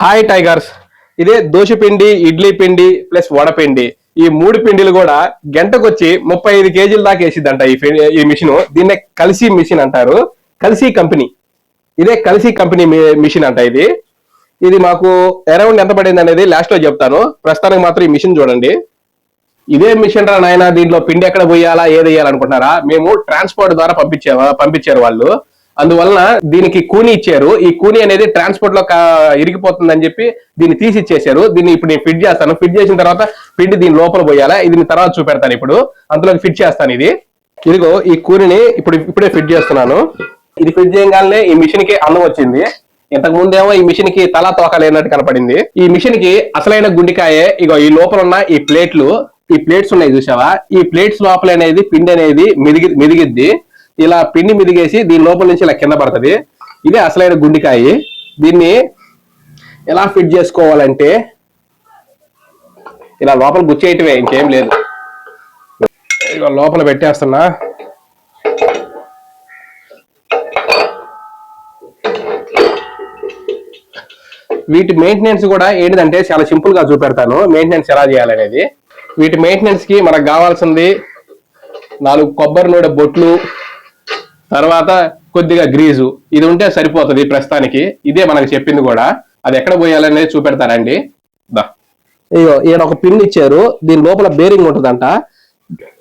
Hi tigers. ఇదే దోశ పిండి, ఇడ్లీ పిండి ప్లస్ వడపిండి, ఈ మూడు పిండిలు కూడా గంటకొచ్చి 35 కేజీల దాకా వేసిద్దంట ఈ మిషన్. దీన్నే కలిసి మిషన్ అంటారు. కలిసి కంపెనీ, ఇదే కలిసి కంపెనీ మిషన్ అంట. ఇది ఇది మాకు అరౌండ్ ఎంత పడింది అనేది లాస్ట్ లో చెప్తాను. ప్రస్తుతానికి మాత్రం ఈ మిషన్ చూడండి. ఇదే మిషన్ రా నాయన, దీంట్లో పిండి ఎక్కడ పోయాలా ఏది వేయాలనుకుంటున్నారా? మేము ట్రాన్స్పోర్ట్ ద్వారా పంపించారు వాళ్ళు. అందువలన దీనికి కూని ఇచ్చారు. ఈ కూని అనేది ట్రాన్స్పోర్ట్ లో ఇరిగిపోతుందని చెప్పి దీన్ని తీసి ఇచ్చేసారు. దీన్ని ఇప్పుడు నేను ఫిట్ చేస్తాను. ఫిట్ చేసిన తర్వాత పిండి దీని లోపల పోయాలా, ఇది తర్వాత చూపెడతాను. ఇప్పుడు అందులోకి ఫిట్ చేస్తాను. ఇదిగో ఈ కూనిని ఇప్పుడే ఫిట్ చేస్తున్నాను. ఇది ఫిట్ చేయగానే ఈ మిషన్ కి అందం వచ్చింది. ఇంతకు ముందేమో ఈ మిషన్ కి తలా తోక లేనట్టు కనపడింది. ఈ మిషన్ కి అసలైన గుండికాయే ఇగో ఈ లోపల ఉన్న ఈ ప్లేట్స్ ఉన్నాయి చూసావా? ఈ ప్లేట్స్ లోపల అనేది పిండి అనేది మిదిగిద్ది. ఇలా పిండి మిదిగేసి దీని లోపల నుంచి ఇలా కింద పడుతుంది. ఇదే అసలైన గుండికాయ. దీన్ని ఎలా ఫిట్ చేసుకోవాలంటే ఇలా లోపల గుచ్చేయటమే, ఇంకేం లేదు. ఇక లోపల పెట్టేస్తున్నా. వీటి మెయింటెనెన్స్ కూడా ఏంటిదంటే చాలా సింపుల్ గా చూపెడతాను. మెయింటెనెన్స్ ఎలా చేయాలనేది. వీటి మెయింటెనెన్స్ కి మనకు కావాల్సింది 4 కొబ్బరి నూనె బొట్లు, తర్వాత కొద్దిగా గ్రీజు. ఇది ఉంటే సరిపోతుంది ప్రస్తుతానికి. ఇదే మనకు చెప్పింది కూడా. అది ఎక్కడ పోయాలనేది చూపెడతారండి. ఇగో ఈయన ఒక పిన్ ఇచ్చారు. దీని లోపల బేరింగ్ ఉంటుందంట.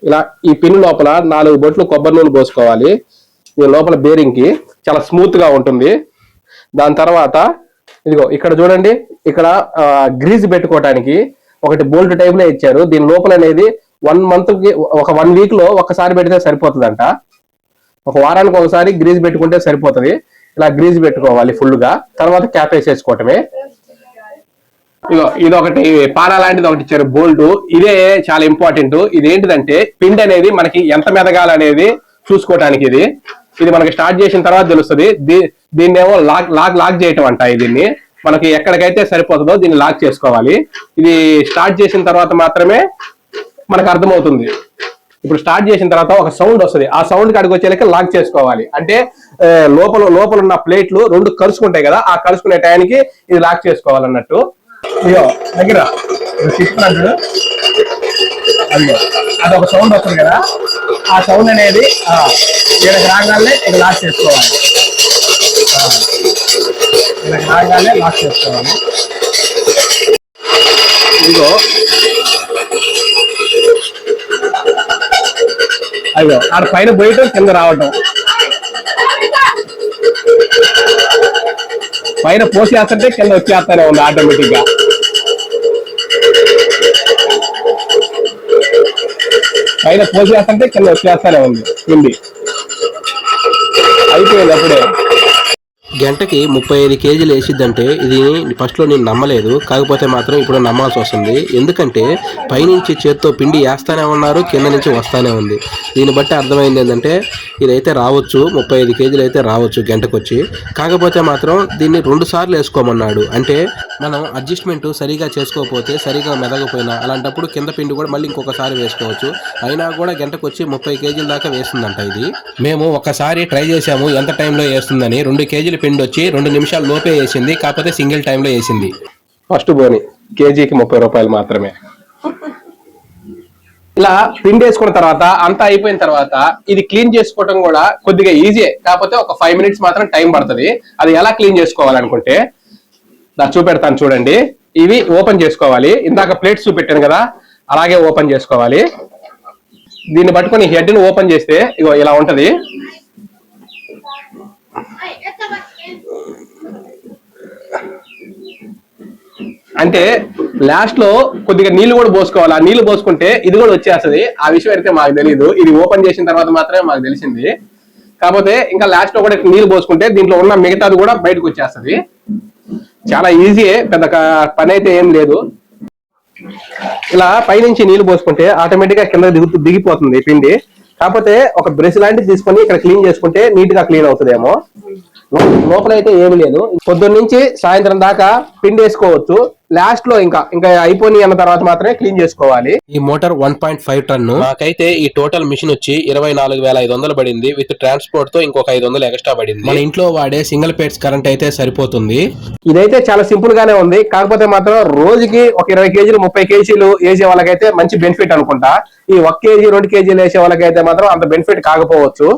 ఇలా ఈ పిన్ లోపల 4 బొట్లు కొబ్బరి నూనె పోసుకోవాలి. దీని లోపల బేరింగ్ కి చాలా స్మూత్ గా ఉంటుంది. దాని తర్వాత ఇదిగో ఇక్కడ చూడండి, ఇక్కడ గ్రీజ్ పెట్టుకోవడానికి ఒకటి బోల్ట్ టైప్ లో ఇచ్చారు. దీని లోపల అనేది 1 మంత్ కి ఒక 1 వీక్ లో ఒకసారి పెడితే సరిపోతుందంట. ఒక వారానికి ఒకసారి గ్రీజ్ పెట్టుకుంటే సరిపోతుంది. ఇలా గ్రీజ్ పెట్టుకోవాలి ఫుల్ గా. తర్వాత క్యాప్ వేసేసుకోవటమే. ఇగో ఇది ఒకటి పారా లాంటిది ఒకటి ఇచ్చారు, బోల్ట్. ఇదే చాలా ఇంపార్టెంట్. ఇది ఏంటిదంటే పిండి అనేది మనకి ఎంత మెదగాలనేది చూసుకోవటానికి. ఇది మనకి స్టార్ట్ చేసిన తర్వాత తెలుస్తుంది. దీన్నేమో లాక్ చేయటం అంట. దీన్ని మనకి ఎక్కడికైతే సరిపోతుందో దీన్ని లాక్ చేసుకోవాలి. ఇది స్టార్ట్ చేసిన తర్వాత మాత్రమే మనకు అర్థమవుతుంది. ఇప్పుడు స్టార్ట్ చేసిన తర్వాత ఒక సౌండ్ వస్తుంది. ఆ సౌండ్ కాడికి వచ్చేలాక లాక్ చేసుకోవాలి. అంటే లోపల ఉన్న ప్లేట్లు 2 కలుసుకుంటాయి కదా, ఆ కలుసుకునే టైంకి ఇది లాక్ చేసుకోవాలన్నట్టు. అయ్యో దగ్గర అది ఒక సౌండ్ వస్తుంది కదా, ఆ సౌండ్ అనేది వీళ్ళకి రాగానే ఇది లాక్ చేసుకోవాలి. వీళ్ళకి రాగానే లాక్ చేసుకోవాలి. ఇదిగో అయ్యో ఆడ పైన పోయటం, కింద రావటం. పైన పోసేస్తుంటే కింద వచ్చేస్తానే ఉంది ఆటోమేటిక్ గా. పైన పోసేస్తుంటే కింద వచ్చేస్తానే ఉంది. అయిపోయింది అప్పుడే. గంటకి 35 కేజీలు వేసిద్దంటే ఇది ఫస్ట్లో నేను నమ్మలేదు. కాకపోతే మాత్రం ఇప్పుడు నమ్మాల్సి వస్తుంది. ఎందుకంటే పైనుంచి చేత్తో పిండి వేస్తానే ఉన్నారు, కింద నుంచి వస్తానే ఉంది. దీన్ని బట్టి అర్థమైంది ఏంటంటే ఇదైతే రావచ్చు, 35 కేజీలు అయితే రావచ్చు గంటకొచ్చి. కాకపోతే మాత్రం దీన్ని 2 సార్లు వేసుకోమన్నాడు. అంటే మనం అడ్జస్ట్మెంట్ సరిగా చేసుకోకపోతే, సరిగా మెదగపోయినా అలాంటప్పుడు కింద పిండి కూడా మళ్ళీ ఇంకొకసారి వేసుకోవచ్చు. అయినా కూడా గంటకొచ్చి 30 కేజీల దాకా వేస్తుందంట. ఇది మేము ఒకసారి ట్రై చేసాము ఎంత టైంలో వేస్తుందని. 2 కేజీలు పిండి వచ్చి 2 నిమిషాల లోపే వేసింది. కాకపోతే సింగిల్ టైంలో వేసింది. ఫస్ట్ బోని కేజీకి 30 రూపాయలు మాత్రమే. ఇలా పిండి వేసుకున్న తర్వాత అంతా అయిపోయిన తర్వాత ఇది క్లీన్ చేసుకోవడం కూడా కొద్దిగా ఈజీయే. కాకపోతే ఒక 5 మినిట్స్ మాత్రం టైం పడుతుంది. అది ఎలా క్లీన్ చేసుకోవాలనుకుంటే చూపెడతాను చూడండి. ఇవి ఓపెన్ చేసుకోవాలి. ఇందాక ప్లేట్స్ చూపెట్టాను కదా, అలాగే ఓపెన్ చేసుకోవాలి. దీన్ని పట్టుకొని హెడ్ ని ఓపెన్ చేస్తే ఇగో ఇలా ఉంటది. అంటే లాస్ట్ లో కొద్దిగా నీళ్లు కూడా పోసుకోవాలి. ఆ నీళ్లు పోసుకుంటే ఇది కూడా వచ్చేస్తుంది. ఆ విషయం అయితే మాకు తెలియదు. ఇది ఓపెన్ చేసిన తర్వాత మాత్రమే మాకు తెలిసింది. కాకపోతే ఇంకా లాస్ట్ లో కూడా నీళ్లు పోసుకుంటే దీంట్లో ఉన్న మిగతాది కూడా బయటకు వచ్చేస్తుంది. చాలా ఈజీయే, పెద్ద పని అయితే ఏం లేదు. ఇలా పైనుంచి నీళ్లు పోసుకుంటే ఆటోమేటిక్ గా కింద దిగిపోతుంది పిండి. కాకపోతే ఒక బ్రష్ లాంటిది తీసుకొని ఇక్కడ క్లీన్ చేసుకుంటే నీట్ గా క్లీన్ అవుతుందేమో. లోపల అయితే ఏమి లేదు. పొద్దున్న నుంచి సాయంత్రం దాకా పిండి వేసుకోవచ్చు. లాస్ట్ లో ఇంకా అయిపోయి అన్న తర్వాత మాత్రమే క్లీన్ చేసుకోవాలి. ఈ మోటార్ 1.5 టన్ను. నాకైతే ఈ టోటల్ మిషన్ వచ్చి 24,500 పడింది. విత్ ట్రాన్స్పోర్ట్ తో ఇంకొక 500 ఎక్స్ట్రా పడింది. మన ఇంట్లో వాడే సింగిల్ పేట్స్ కరెంట్ అయితే సరిపోతుంది. ఇదైతే చాలా సింపుల్ గానే ఉంది. కాకపోతే మాత్రం రోజుకి ఒక 20 కేజీలు 30 కేజీలు వేసే వాళ్ళకైతే మంచి బెనిఫిట్ అనుకుంటా. ఈ 1 కేజీ 2 కేజీలు వేసే వాళ్ళకైతే మాత్రం అంత బెనిఫిట్ కాకపోవచ్చు.